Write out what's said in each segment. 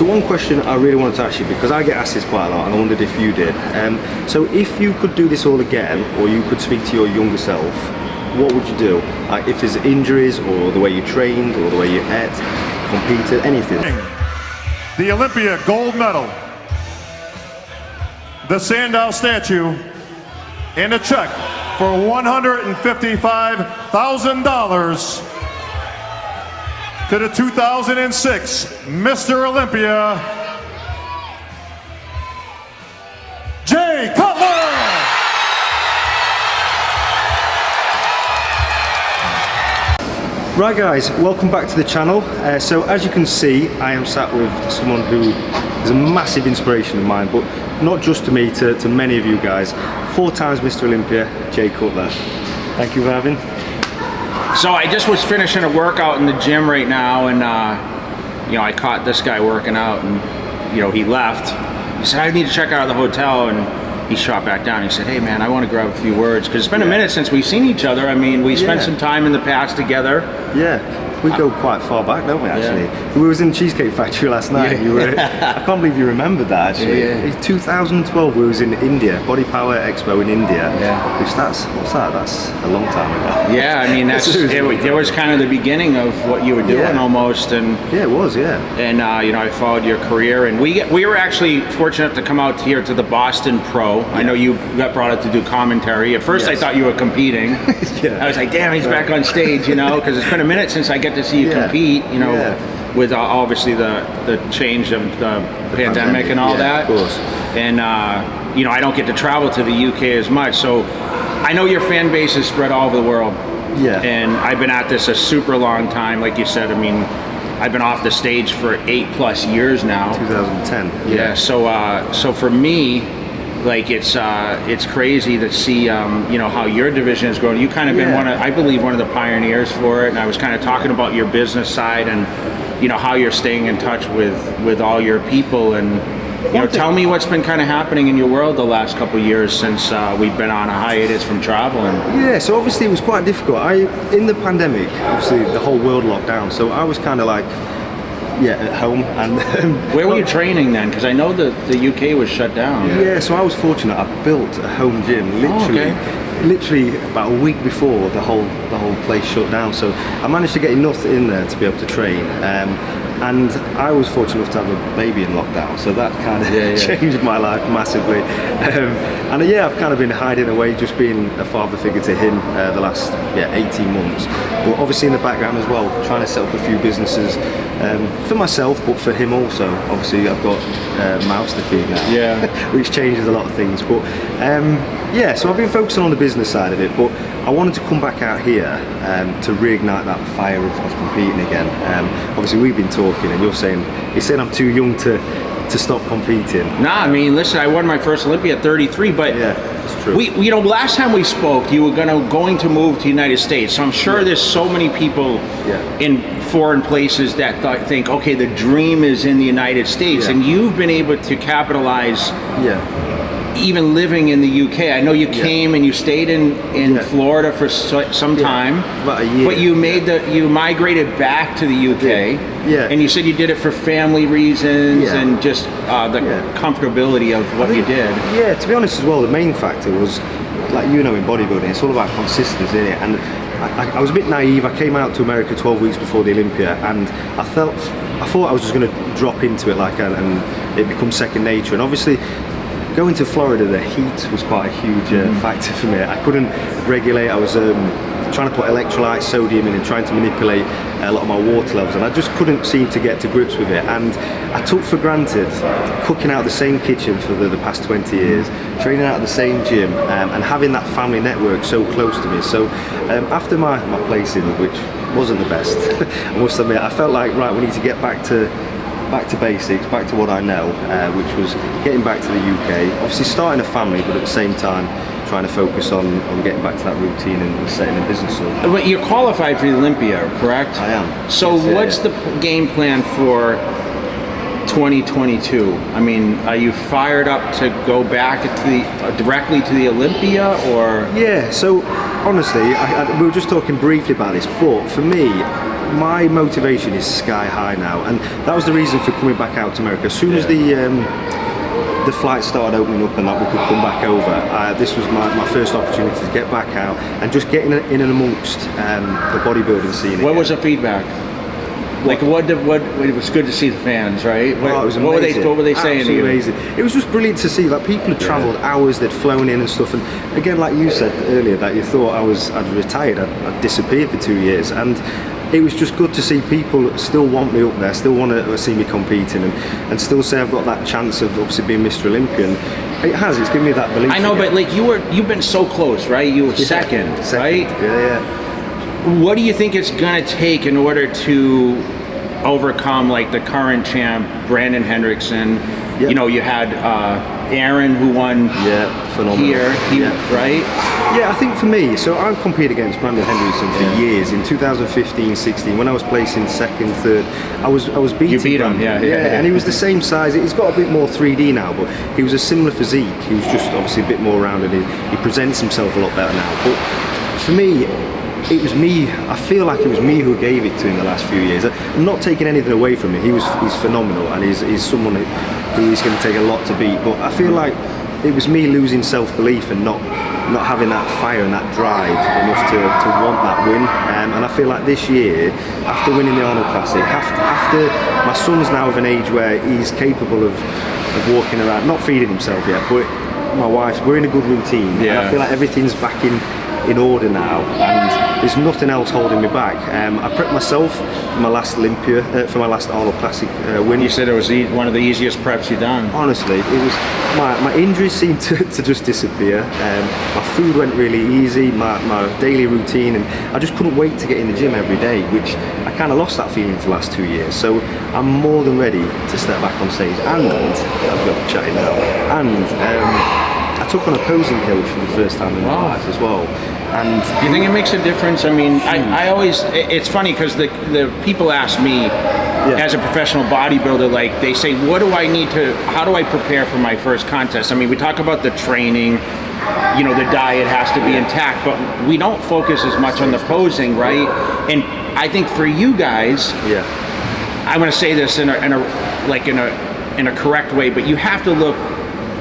So one question I really wanted to ask you, because I get asked this quite a lot, and I wondered if you did. So if you could do this all again, or you could speak to your younger self, what would you do? Like if there's injuries, or the way you trained, or the way you ate, competed, anything. The Olympia gold medal, the Sandow statue, and a check for $155,000 to the 2006 Mr. Olympia, Jay Cutler! Right guys, welcome back to the channel. So as you can see, I am sat with someone who is a massive inspiration of mine, but not just to me, to many of you guys. 4 times Mr. Olympia, Jay Cutler. Thank you for having. So I just was finishing a workout in the gym right now, and you know, I caught this guy working out, and you know, he left. He said, I need to check out of the hotel, and he shot back down. He said, hey man, I want to grab a few words, because it's been a minute since we've seen each other. I mean, we spent some time in the past together. Yeah, we go quite far back, don't we, actually? Yeah. We was in the Cheesecake Factory last night. You were, I can't believe you remembered that, actually. Yeah. In 2012, we was in India, Body Power Expo in India. Yeah. Which what's that? That's a long time ago. Yeah, I mean, it was kind of the beginning of what you were doing almost. And yeah, it was, yeah. And you know, I followed your career, and we were actually fortunate to come out here to the Boston Pro. Yeah. I know you got brought up to do commentary. At first I thought you were competing. I was like, damn, he's back on stage, you know, because it's been a minute since I get to see you compete, you know, with obviously the change of the pandemic and all that. Of course. And you know, I don't get to travel to the UK as much, so I know your fan base is spread all over the world. Yeah. And I've been at this a super long time, like you said. I mean, I've been off the stage for 8+ years now. 2010. Yeah. So so for me, like it's crazy to see you know, how your division has grown. You kind of been I believe one of the pioneers for it, and I was kind of talking about your business side, and you know, how you're staying in touch with all your people, and you know, tell me what's been kind of happening in your world the last couple of years since we've been on a hiatus from traveling. Yeah, so obviously it was quite difficult. In the pandemic, obviously the whole world locked down, so I was kind of like, at home. And where were you training then? Because I know the UK was shut down. Yeah, so I was fortunate. I built a home gym, literally about a week before the whole place shut down. So I managed to get enough in there to be able to train. And I was fortunate enough to have a baby in lockdown, so that kind of changed my life massively. And I've kind of been hiding away, just being a father figure to him the last 18 months. But obviously in the background as well, trying to set up a few businesses for myself, but for him also. Obviously I've got mouths to feed now, which changes a lot of things. But so I've been focusing on the business side of it, but I wanted to come back out here to reignite that fire of competing again. Obviously we've been talking, and you're saying I'm too young to stop competing. Nah, I mean, listen, I won my first Olympia at 33, but it's true. You know, last time we spoke, you were going to move to the United States. So I'm sure there's so many people in foreign places that think, okay, the dream is in the United States, and you've been able to capitalize. Even living in the UK, I know you came and you stayed in Florida for some time, about a year. But you made you migrated back to the UK, and you said you did it for family reasons and just the comfortability of what you did. Yeah, to be honest as well, the main factor was, like, you know, in bodybuilding, it's all about consistency, isn't it? And I was a bit naive. I came out to America 12 weeks before the Olympia, and I thought I was just going to drop into it and it becomes second nature. And obviously, going to Florida, the heat was quite a huge factor for me. I couldn't regulate. I was trying to put electrolyte, sodium in, and trying to manipulate a lot of my water levels, and I just couldn't seem to get to grips with it. And I took for granted cooking out of the same kitchen for the past 20 years, training out of the same gym, and having that family network so close to me. So after my placing, which wasn't the best, I must admit, I felt like, right, we need to get back to basics, back to what I know, which was getting back to the UK, obviously starting a family, but at the same time trying to focus on getting back to that routine and setting a business up. But you're qualified for the Olympia, correct? I am. So what's the game plan for 2022? I mean, are you fired up to go back to directly to the Olympia, or? Yeah, so honestly, we were just talking briefly about this, but for me, my motivation is sky high now, and that was the reason for coming back out to America. As soon as the flights started opening up and that we could come back over, this was my first opportunity to get back out and just get in and amongst the bodybuilding scene. What was the feedback? Like what it was good to see the fans, right? It was amazing. What were they saying to you? Amazing. It was just brilliant to see. Like people had travelled hours, they'd flown in and stuff. And again, like you said earlier, that you thought I'd retired, I'd disappeared for 2 years, and it was just good to see people still want me up there, still want to see me competing, and still say I've got that chance of obviously being Mr. Olympian. It's given me that belief. I know, again. but like you've been so close, right? You were second, right? Yeah. What do you think it's gonna take in order to overcome like the current champ, Brandon Hendrickson? Yep. You know, you had Aaron who won phenomenal. Right? Yeah, I think for me, so I've competed against Brandon Hendrickson for years. In 2015, 16, when I was placing second, third, I was beating. You beat him, Brandon. yeah. And he was the same size. He's got a bit more 3D now, but he was a similar physique. He was just obviously a bit more rounded. He presents himself a lot better now. But for me, it was me. I feel like it was me who gave it to him the last few years. I'm not taking anything away from him. He's phenomenal, and he's someone who is going to take a lot to beat. But I feel like it was me losing self-belief and not having that fire and that drive enough to want that win. And I feel like this year, after winning the Arnold Classic, after my son's now of an age where he's capable of walking around, not feeding himself yet, but my wife, we're in a good routine. Yeah. And I feel like everything's back in order now, and there's nothing else holding me back. I prepped myself for my last Olympia, for my last Arnold Classic win. You said it was one of the easiest preps you've done. Honestly, it was my injuries seemed to just disappear. My food went really easy, my daily routine, and I just couldn't wait to get in the gym every day, which I kind of lost that feeling for the last 2 years. So I'm more than ready to step back on stage, and I've got chatting now, and I took on a posing coach for the first time in my life as well. And do you think it makes a difference? I mean, I always, it's funny because the people ask me as a professional bodybuilder, like they say, how do I prepare for my first contest? I mean, we talk about the training, you know, the diet has to be intact, but we don't focus as much on the posing, right? And I think for you guys, I'm going to say this in a correct way, but you have to look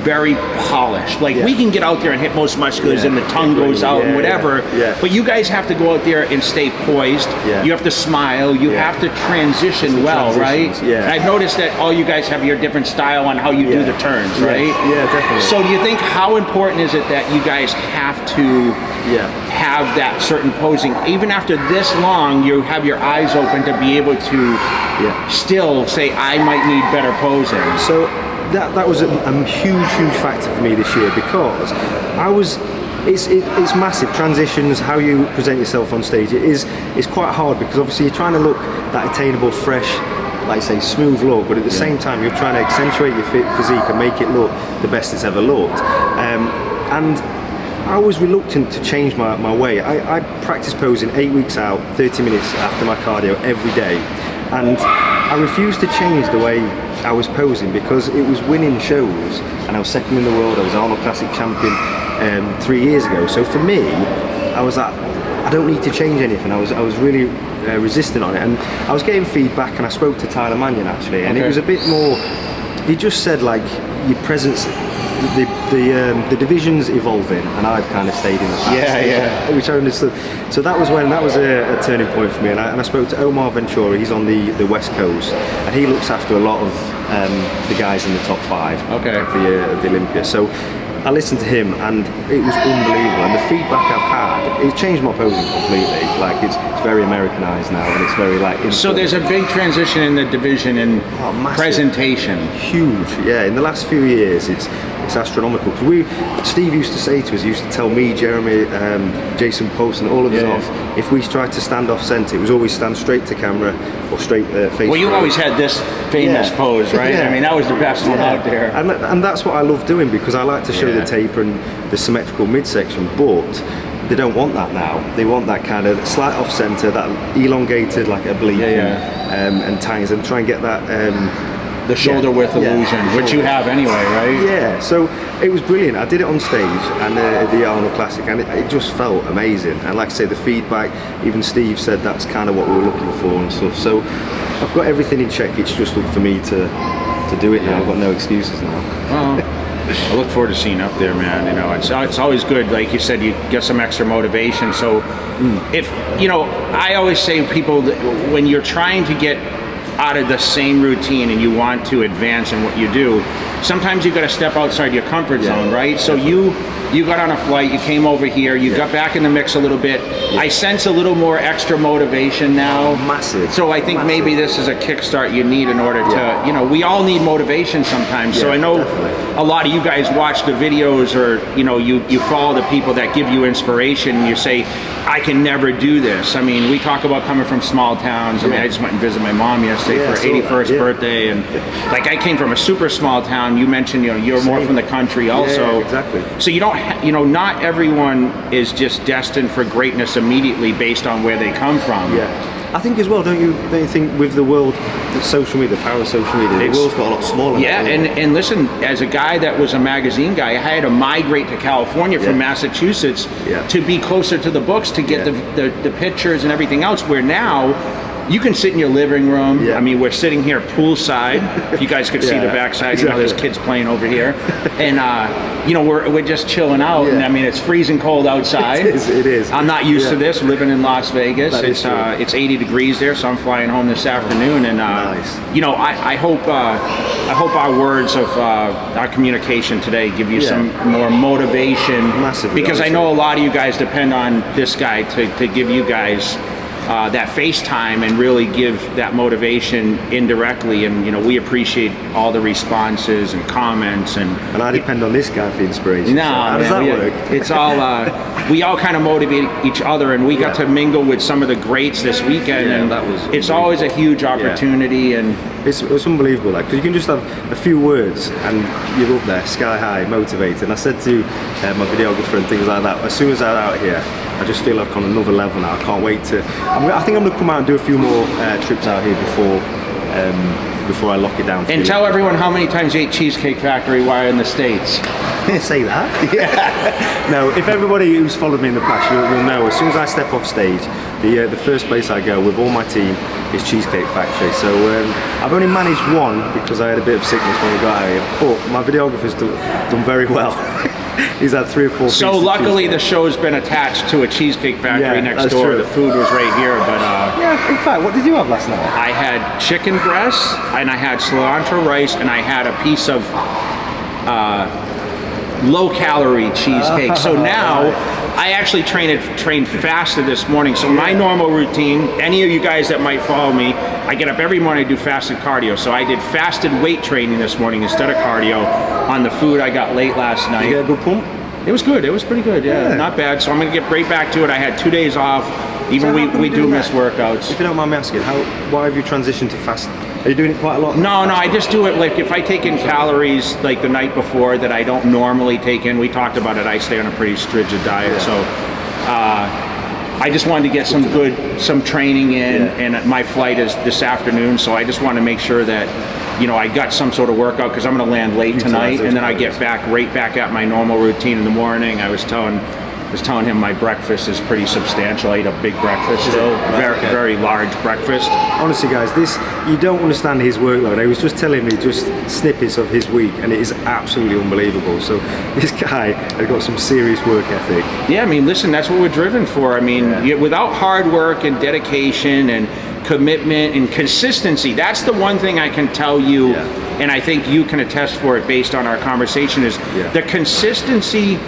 very polished. Like we can get out there and hit most musculars and the tongue goes out and whatever, but you guys have to go out there and stay poised. You have to smile. You have to transition well, right? And I've noticed that all you guys have your different style on how you do the turns, right? Yeah, definitely. So do you think, how important is it that you guys have to have that certain posing, even after this long, you have your eyes open to be able to still say, I might need better posing? So that was a huge factor for me this year, because it's massive. Transitions, how you present yourself on stage, it's quite hard, because obviously you're trying to look that attainable, fresh, like say smooth look, but at the same time you're trying to accentuate your physique and make it look the best it's ever looked. And I was reluctant to change my way. I practice posing 8 weeks out, 30 minutes after my cardio every day, and I refused to change the way I was posing, because it was winning shows, and I was second in the world. I was Arnold Classic champion 3 years ago. So for me, I was like, I don't need to change anything. I was really resistant on it, and I was getting feedback, and I spoke to Tyler Mannion actually, and it was a bit more. He just said, like, your presence, the division's evolving, and I've kind of stayed in the past. Which I understood. So that was a turning point for me, and I spoke to Omar Ventura. He's on the West Coast, and he looks after a lot of the guys in the top 5 of the Olympia. So I listened to him, and it was unbelievable. And the feedback I've had, it changed my posing completely. Like it's very Americanized now, and it's very like. So there's a big transition in the division and presentation. Huge, yeah. In the last few years, it's astronomical. Because Steve used to say to us, he used to tell me, Jeremy, Jason Post, and all of us off, if we tried to stand off centre, it was always stand straight to camera or straight face. Well, you always had this famous pose, right? I mean, that was the best one out there. And that's what I love doing, because I like to show the taper and the symmetrical midsection, but they don't want that now. They want that kind of slight off centre, that elongated like oblique and tines, and try and get that the shoulder width illusion, which you have anyway, right? Yeah, so It was brilliant. I did it on stage and at the Arnold Classic, and it just felt amazing. And like I say, the feedback, even Steve said that's kind of what we were looking for and stuff. So I've got everything in check. It's just up for me to do it now. I've got no excuses now. Well, I look forward to seeing you up there, man. You know, it's always good. Like you said, you get some extra motivation. So if, you know, I always say people that when you're trying to get out of the same routine and you want to advance in what you do, sometimes you got to step outside your comfort zone, right? So you got on a flight, you came over here, you got back in the mix a little bit. I sense a little more extra motivation now. Massive. So I think maybe this is a kickstart you need in order to, you know, we all need motivation sometimes. So I know a lot of you guys watch the videos, or, you know, you follow the people that give you inspiration, and you say, I can never do this. I mean, we talk about coming from small towns. I mean, I just went and visited my mom yesterday for her 81st birthday, and like I came from a super small town. You mentioned, you know, you're more from the country also. Yeah, exactly. So you don't, you know, not everyone is just destined for greatness immediately based on where they come from. Yeah. I think as well, don't you think with the world, the social media, the power of social media, the world's got a lot smaller. Yeah, and listen, as a guy that was a magazine guy, I had to migrate to California from Massachusetts to be closer to the books to get the pictures and everything else, where now you can sit in your living room. I mean, we're sitting here poolside. If you guys could see the backside, you know, there's kids playing over here. And, you know, we're just chilling out. And I mean, it's freezing cold outside. It is. I'm not used to this, living in Las Vegas. It's 80 degrees there, so I'm flying home this afternoon. And, you know, I hope our words of our communication today give you some more motivation. Massively. Because I know a lot of you guys depend on this guy to give you guys that FaceTime and really give that motivation indirectly. And, you know, we appreciate all the responses and comments. And I depend on this guy for inspiration. No, so how does that work? It's all, we all kind of motivate each other, and we got to mingle with some of the greats this weekend. And that was it's always a huge opportunity. And it's unbelievable, like, because you can just have a few words and you're up there, sky high, motivated. And I said to my videographer and things like that, as soon as I'm out here, I just feel like on another level now. I can't wait to. I think I'm going to come out and do a few more trips out here before I lock it down. And tell everyone how many times you ate Cheesecake Factory while in the States. Didn't say that. Yeah. No, if everybody who's followed me in the past, you'll know, as soon as I step off stage, the first place I go with all my team is Cheesecake Factory. So I've only managed one because I had a bit of sickness when we got out here, but my videographer's done very well. He's had 3 or 4 So luckily the show's been attached to a Cheesecake Factory next door. True. The food was right here, but yeah, in fact, what did you have last night? I had chicken breasts, and I had cilantro rice, and I had a piece of low-calorie cheesecake. So now I actually trained fasted this morning. So my normal routine, any of you guys that might follow me, I get up every morning, I do fasted cardio. So I did fasted weight training this morning instead of cardio on the food I got late last night. You get a good pump? It was good. It was pretty good. Yeah, not bad. So I'm going to get right back to it. I had 2 days off. Even we do miss workouts. If you don't mind me asking, why have you transitioned to fast? Are you doing it quite a lot? No, I just do it like if I take in calories like the night before that I don't normally take in. We talked about it. I stay on a pretty stringent diet, so I just wanted to get some training in, and my flight is this afternoon, so I just want to make sure that, you know, I got some sort of workout because I'm going to land late tonight, and then I get right back at my normal routine in the morning. I was telling him my breakfast is pretty substantial. I ate a big breakfast still, very large breakfast. Honestly, guys, you don't understand his workload. He was just telling me just snippets of his week, and it is absolutely unbelievable. So this guy has got some serious work ethic. Yeah, I mean, listen, that's what we're driven for. I mean, without hard work and dedication and commitment and consistency, that's the one thing I can tell you, and I think you can attest for it based on our conversation, is the consistency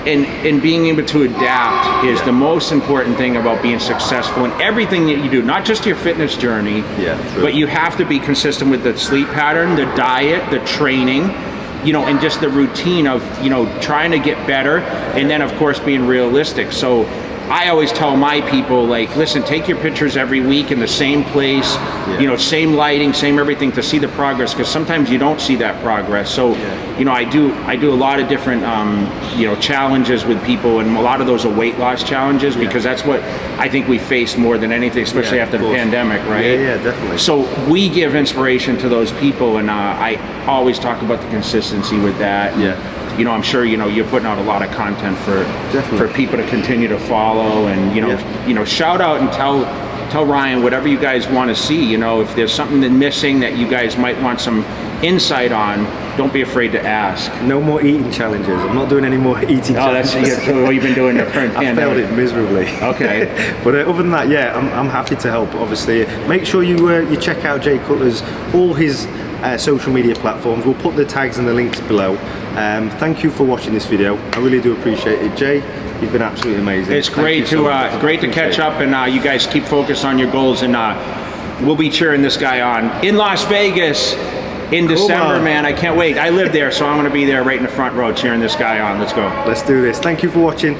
and being able to adapt is the most important thing about being successful in everything that you do, not just your fitness journey, but you have to be consistent with the sleep pattern, the diet, the training, you know, and just the routine of, you know, trying to get better, and then of course being realistic. So I always tell my people, like, listen, take your pictures every week in the same place, you know, same lighting, same everything to see the progress, because sometimes you don't see that progress. So, you know, I do a lot of different, you know, challenges with people, and a lot of those are weight loss challenges, because that's what I think we face more than anything, especially after the pandemic, right? Yeah, definitely. So we give inspiration to those people, and I always talk about the consistency with that. you know, I'm sure, you know, you're putting out a lot of content for Definitely. people to continue to follow, and you know, shout out and tell Ryan whatever you guys want to see. You know, if there's something that's missing that you guys might want some insight on, don't be afraid to ask. No more eating challenges. I'm not doing any more eating challenges. That's what you've been doing the current I failed it miserably. Okay. But other than that, yeah, I'm happy to help. Obviously, make sure you check out Jay Cutler's all his social media platforms. We'll put the tags and the links below. Thank you for watching this video. I really do appreciate it, Jay. You've been absolutely amazing. It's great to catch up, and you guys keep focused on your goals, and we'll be cheering this guy on in Las Vegas in December, man. I can't wait. I live there, so I'm going to be there right in the front row cheering this guy on. Let's go. Let's do this. Thank you for watching.